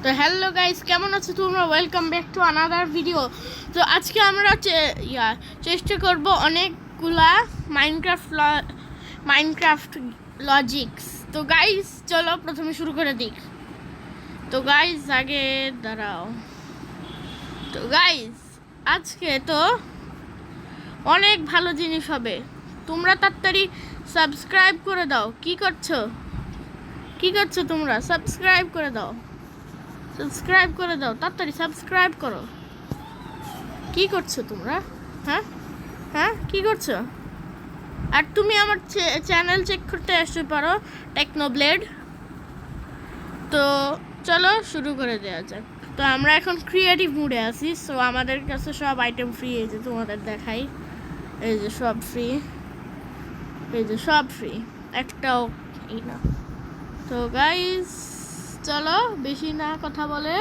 তো hello guys, কেমন আছো তোমরা? Welcome back to another video. তো আজকে আমরা চেষ্টা করব অনেকগুলা মাইনক্রাফট লজিক্স। তো গাইস চলো প্রথমে শুরু করে দিই। তো গাইস আগে দাঁড়াও। তো গাইস আজকে তো অনেক ভালো জিনিস হবে, তোমরা তাড়াতাড়ি সাবস্ক্রাইব করে দাও। কি করছো তোমরা? সাবস্ক্রাইব করে দাও তাড়াতাড়ি সাবস্ক্রাইব করো। কি করছো তোমরা? কি করছো? আর তুমি আমার চ্যানেল চেক করতে আসতে পারো, টেকনোব্লেড। তো চলো শুরু করে দেওয়া যাক। তো আমরা এখন ক্রিয়েটিভ মুডে আছি, সো আমাদের কাছে সব আইটেম ফ্রি। এই যে তোমাদের দেখাই, এই যে সব ফ্রি, একটাও না। তো গাইস চলো বেশি না কথা বলে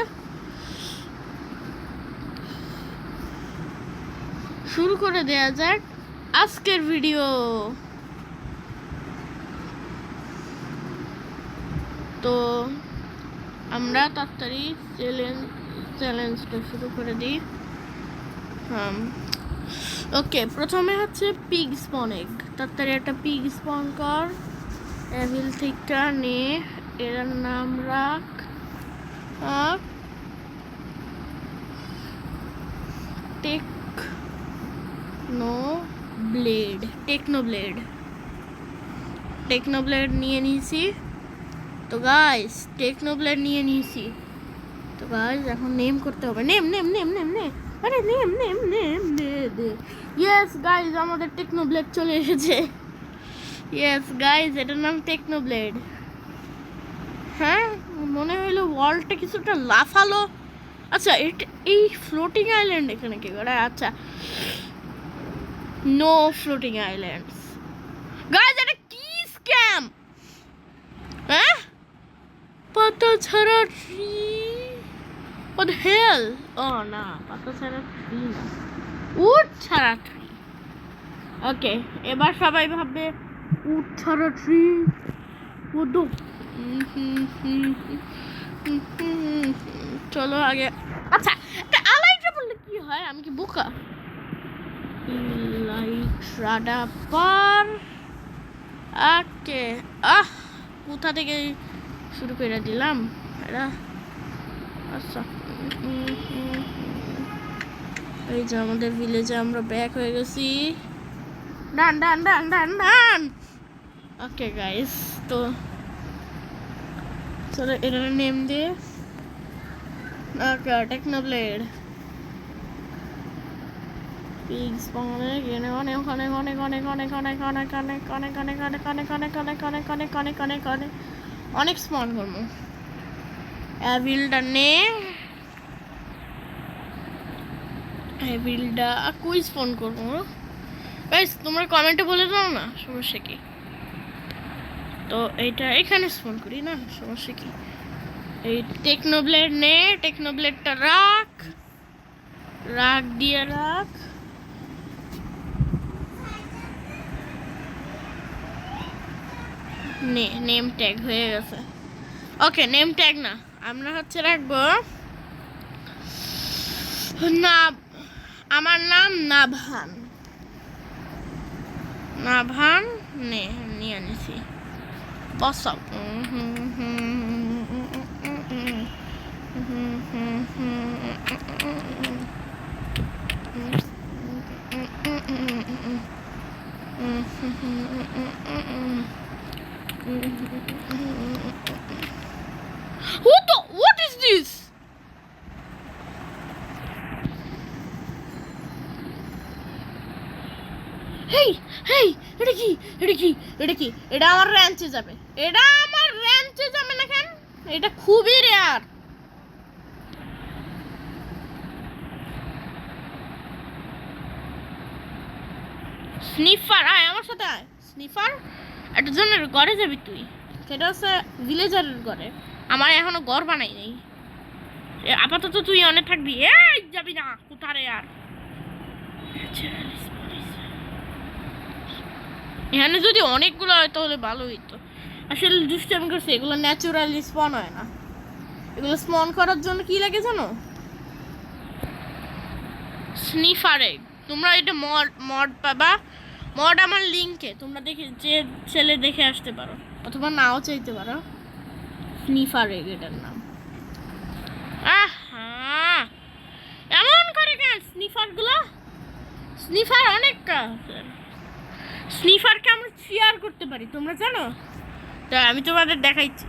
শুরু করে দেয়া যাক আজকের ভিডিও। তো আমরা তাড়াতাড়ি চ্যালেঞ্জটা শুরু করে দিই। ওকে, প্রথমে হচ্ছে পিগ স্পন এগ। তাড়াতাড়ি একটা পিগ স্পন কর, এভিল থেকে নে। এর নাম রাখ টেকনোব্লেড নিয়ে নিয়েছি। তো গাইস এখন নেম করতে হবে। নেম আরে নেম দে। ইয়েস গাইস, আমাদের টেকনোব্লেড চলে এসেছে। ইয়েস গাইস, এটার নাম টেকনোব্লেড। হ্যাঁ, মনে হইলো ওয়ার্ল্ডটা কিছুটা লাফালো। আচ্ছা, এই ফ্লোটিং আইল্যান্ড এখানে কি করে? আচ্ছা, নো ফ্লোটিং আইল্যান্ডস। গাইস, এটা কি স্ক্যাম? হ্যাঁ, পাতা ছাড়া tree. What the hell? Oh না, পাতা ছাড়া ট্রি না, উড ছাড়া ট্রি। ওকে, এবার সবাই ভাববে উড ছাড়া ট্রি। চলো আগে। আচ্ছা, একটা আলাইট্রা বললে কি হয়? আমি কি বোকা? লাইট্রাডা পার। ওকে, কোথা থেকে শুরু করে দিলাম এটা? আচ্ছা, এই যে আমাদের ভিলেজে আমরা ব্যাক হয়ে গেছি। ডান। ওকে গাইস, তো চলো এটার নেম দিয়ে টেকনোব্লেড পিগ স্পন এখানে অনেক স্পন করবো। অ্যাভিলটা কুই স্পন করবো গাইস, তোমরা কমেন্টে বলে দাও না, সমস্যা কি? তো এইটা এখানে স্পন করি না, সমস্যা কি? এই টেকনোব্লেডটা রাখ নেম ট্যাগ হয়ে গেছে। ওকে, নেম ট্যাগ না, আমরা হচ্ছে রাখবো না, আমার নাম নাভান নিয়ে নিছি। বসব What is this? হেই এটা কি? এটা আমার র্যাঞ্চে যাবে না কেন? এটা খুবই রেয়ার। স্নিফার, আয় আমার সাথে আয়। স্নিফার, একটা জনের ঘরে যাবি তুই, সেটা হচ্ছে ভিলেজারের ঘরে। আমার এখনো ঘর বানাই নেই। আপাতত তুই অনেক থাকবি। এই যাবি না, কোথারে? আর এখানে যদি অনেকগুলো হয় তাহলে ভালো হইতো। আসলে দুষ্টামি করছে, এগুলো ন্যাচারালি স্পন হয় না। এগুলো স্পন করার জন্য কি লাগে জানো? Sniffer egg. তোমরা এটা মড পাবা, মড আমার লিঙ্কে, তোমরা দেখে যে ছেলে দেখে আসতে পারো অথবা নাও চাইতে পারো। স্নিফার এগ এটার নাম। আহা, এমন করে কেন স্নিফারগুলো? স্নিফার অনেকটা, স্নিফারকে আমরা শেয়ার করতে পারি, তোমরা জানো? তা আমি তোমাদের দেখাইছি।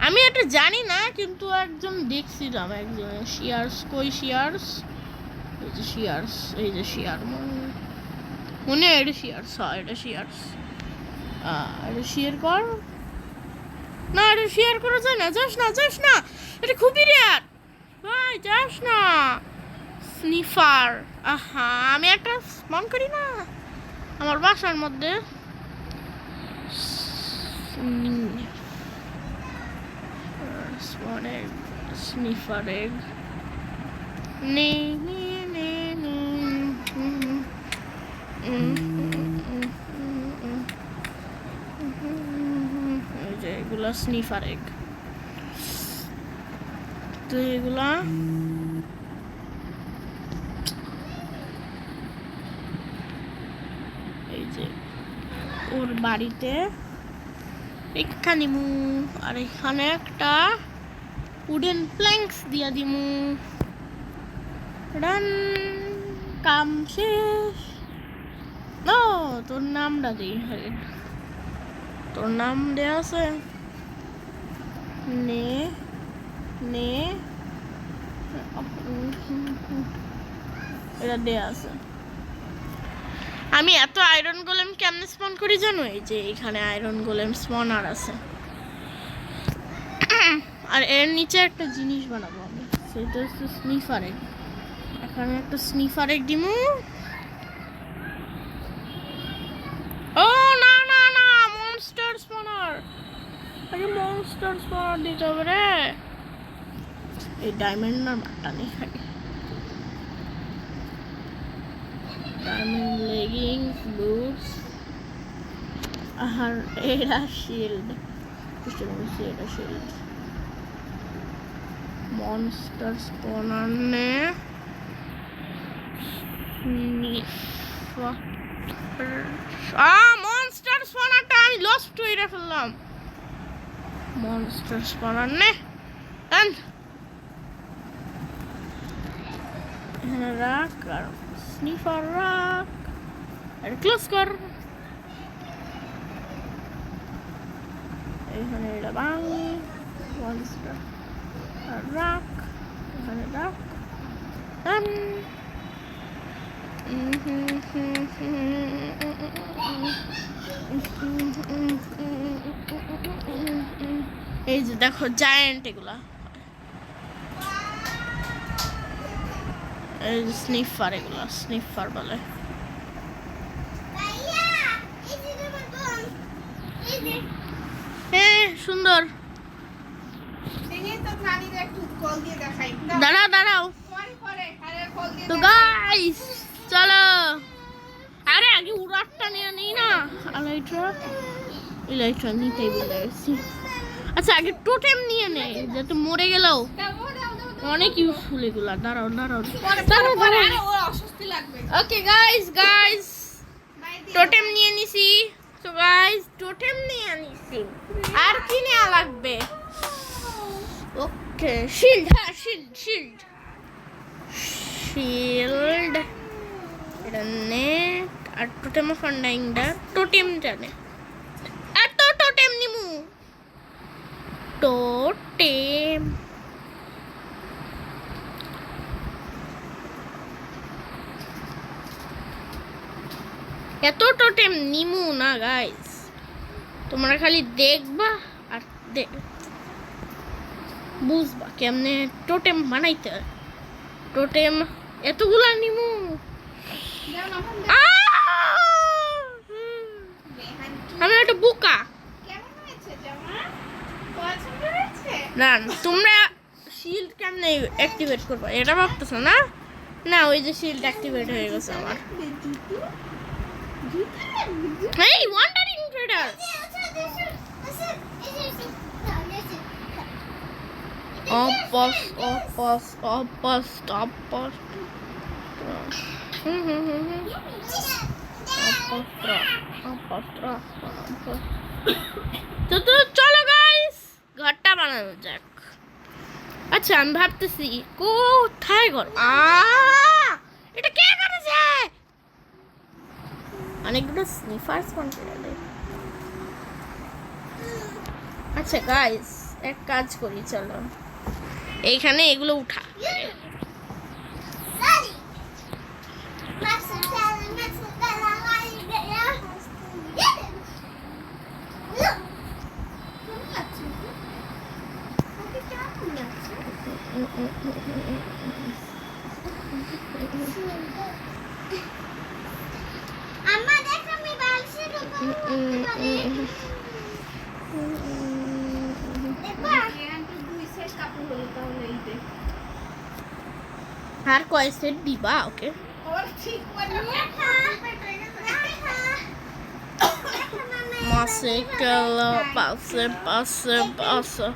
আমি এটা জানি না, কিন্তু একজন দেখছিলাম, একজন শিয়ার্স, কই শিয়ার্স, এই যে শিয়ার্স, এই যে শিয়ার, মনে হয় এটা শিয়ার্স, হয় এটা শিয়ার্স। এটা শেয়ার কর না, এটা শেয়ার করা যায় না, যাস না, যাস না, এটা খুবই রেয়ার ভাই, যাস না। স্নিফার, আহা, আমি একটা মন করি না আমার বাসার মধ্যে। স্নিফার এগ নে নে নে নে এই যে এগুলা স্নিফার এগ। তো এগুলা এই যে ওর বাড়িতে একটা নিমু, আর এখানে একটা উডেন প্ল্যাঙ্কস দিয়া দিমু। রান, কাম শেষ। ও তোর নামটা দিই, তোর নাম দেয়া আছে, নে নে, এটা দেয়া আছে। আমি এত আয়রন গোলেম কেমনে স্পন করি জানো? এই যে এখানে আয়রন গোলেম স্পনার আছে, আর এর নিচে একটা জিনিস বানাবো আমি, সেটা হচ্ছে স্নিফার এগ। এখানে একটা স্নিফার এগ দিমু। ও না না না, মনস্টার স্পনার, আরে মনস্টার স্পনার দিতে হবে রে। এই ডায়মন্ড না মারটা নেই, ডায়মন্ড লেগিংস, বুটস, আর এটা শিল্ড, এটা শিল্ড। মনস্টার স্পনার নে, মনস্টার স্পনারটা আমি লস্ট করে ফেললাম। মনস্টার স্পনার নে, এখানে রাখ, আর স্নিফার রাখ, আর ক্লোজ কর। এখানে এটা ভাঙি, মনস্টার আর রাখ, এখানে রাখ। এই যে দেখো জায়ান্ট, এগুলা এই যে স্নিফার, এগুলা স্নিফার বলে। হ্যাঁ সুন্দর। দাঁড়াও দাঁড়াও, তো গাইস চলো, আরে আগে উড়ারটা নিয়ে নেই না, ইলাইট্রা নিতেই বলে গেছি। আচ্ছা আগে টোটেম নিয়ে নেই, যাতে মরে গেলেও অনেক ইউজফুল এগুলা। দাঁড়াও দাঁড়াও দাঁড়াও, ওকে গাইস গাইস, টোটেম নিয়ে নিছি। তো গাইস টোটেম নিয়ে নিছি, আর কি নেওয়া লাগবে? ওকে শিল্ড, হ্যাঁ শিল্ড শিল্ড শিল্ড, এটা নে, আর টোটেম অফ আন্ডাইংটা, টোটেমটা নে, আর তো টোটেম নিমু, টোটেম। এত টোটেম নিমু না গাইস, তোমরা খালি দেখবা আর বুঝবা কেমনে টোটেম বানাইতে হয়। টোটেম এতগুলা নিমু, আমি একটা বোকা না। তোমরা শিল্ড কেমনে অ্যাক্টিভেট করবা এটা ভাবতেছো না? না ওই যে শিল্ড অ্যাক্টিভেট হয়ে গেছে আমার। এই ওয়ান্ডারিং ট্রেডার, চলো গাইস ঘরটা বানানো যাক। আচ্ছা আমি ভাবতেছি কোথায় ঘর, এটা কে করেছে? অনেকগুলো স্নিফার্স কন্ট্রোলে। আচ্ছা গাইস এক কাজ করি, চলো এইখানে এগুলো উঠা। আর কয় সেট দিবা ওকে? মাসে কালা পাশে পাশে পাশে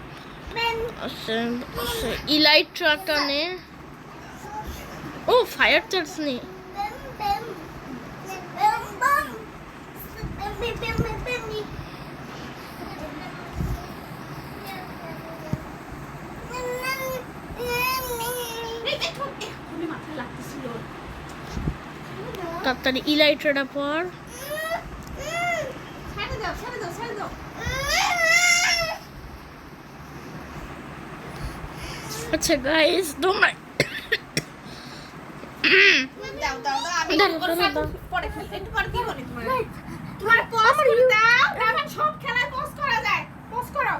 পাশে পাশে ইলাইট্রাটা নে। ও ফায়ার চার্জ নে। তাড়াতাড়ি ইলাইট্রাটা পর। আচ্ছা গাইস তোমরা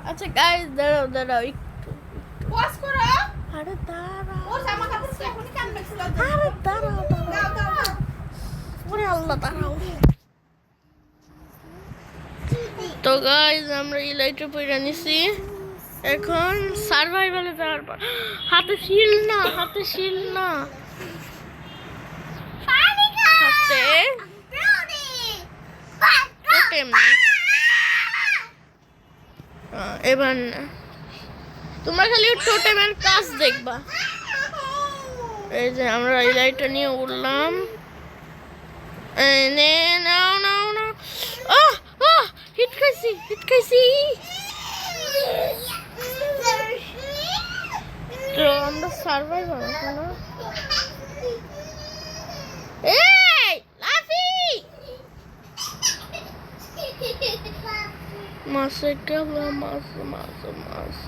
আচ্ছা গাইস দাঁড়াও দাঁড়াও একটু পজ করো। আরে দাঁড়াও, ও জামা কাপড় এখনই কাটবে। আরে দাঁড়াও দাঁড়াও, ওরে আল্লাহ দাঁড়াও। তো গাইস আমরা এই লাইটটা পরে নিছি, এখন সার্ভাইভালে যাওয়ার পর। হাতে শিল না, হাতে শিল না, হাতে টোটেম না। এবার না, তোমরা খালি টোটেমের কাজ দেখবা। এই যে আমরা এই লাইটটা নিয়ে উঠলাম। নাও নাও নাও। হিট খাইছি, হিট খাইছি। তো আমরা সার্ভাইভার না। এই লাফি মাসে কালা মাস মাস মাস।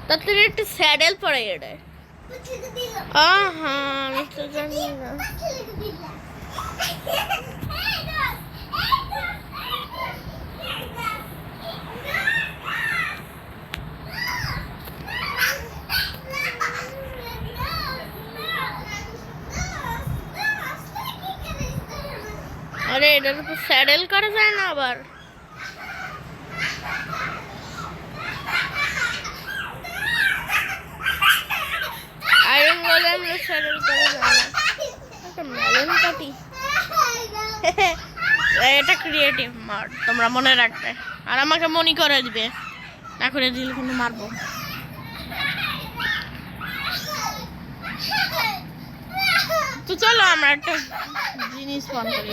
তাতে একটা স্যাডেল পরে এটা। আমি তো জানি না। আরে এটার উপর স্যাডেল করা যায় না আবার? আয়রন গোলেম স্যাডেল করা যায় না। একটা মেলন কাটি। এটা ক্রিয়েটিভ মার, তোমরা মনে রাখবে আর আমাকে মনি করে দিবে, না করে দিলে কিন্তু মারবো। তো চলো আমরা একটা জিনিস ফোন করি।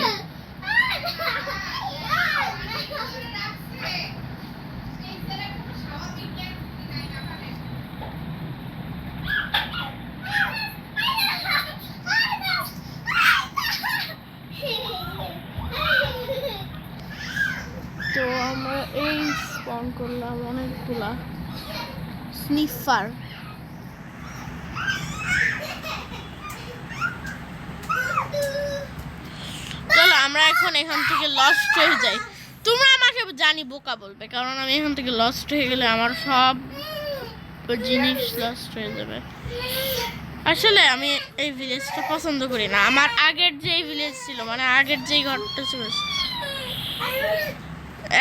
তো আমরা এই স্পন করলাম অনেকগুলা স্নিফার। চলো আমরা এখন এখান থেকে লস্ট হয়ে যাই। তোমরা আমাকে জানি বোকা বলবে, কারণ আমি এখান থেকে লস্ট হয়ে গেলে আমার সব জিনিস লস্ট হয়ে যাবে। আসলে আমি এই ভিলেজটা পছন্দ করি না। আমার আগের যেই ভিলেজ ছিল, মানে আগের যেই ঘরটা ছিল,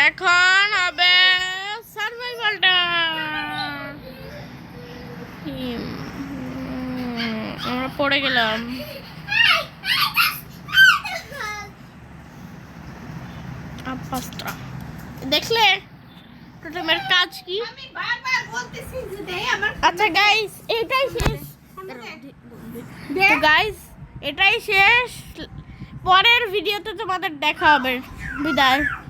এখন হবে সার্ভাইভালটা। আমরা পড়ে গেলাম। দেখলে টোটেমের কাজ কি? আমি বারবার বলতেছি যে দে আমার আচ্ছা গাইস, এটাই শেষ। দে তো গাইস, এটাই শেষ। পরের ভিডিওতে তোমাদের দেখা হবে। বিদায়।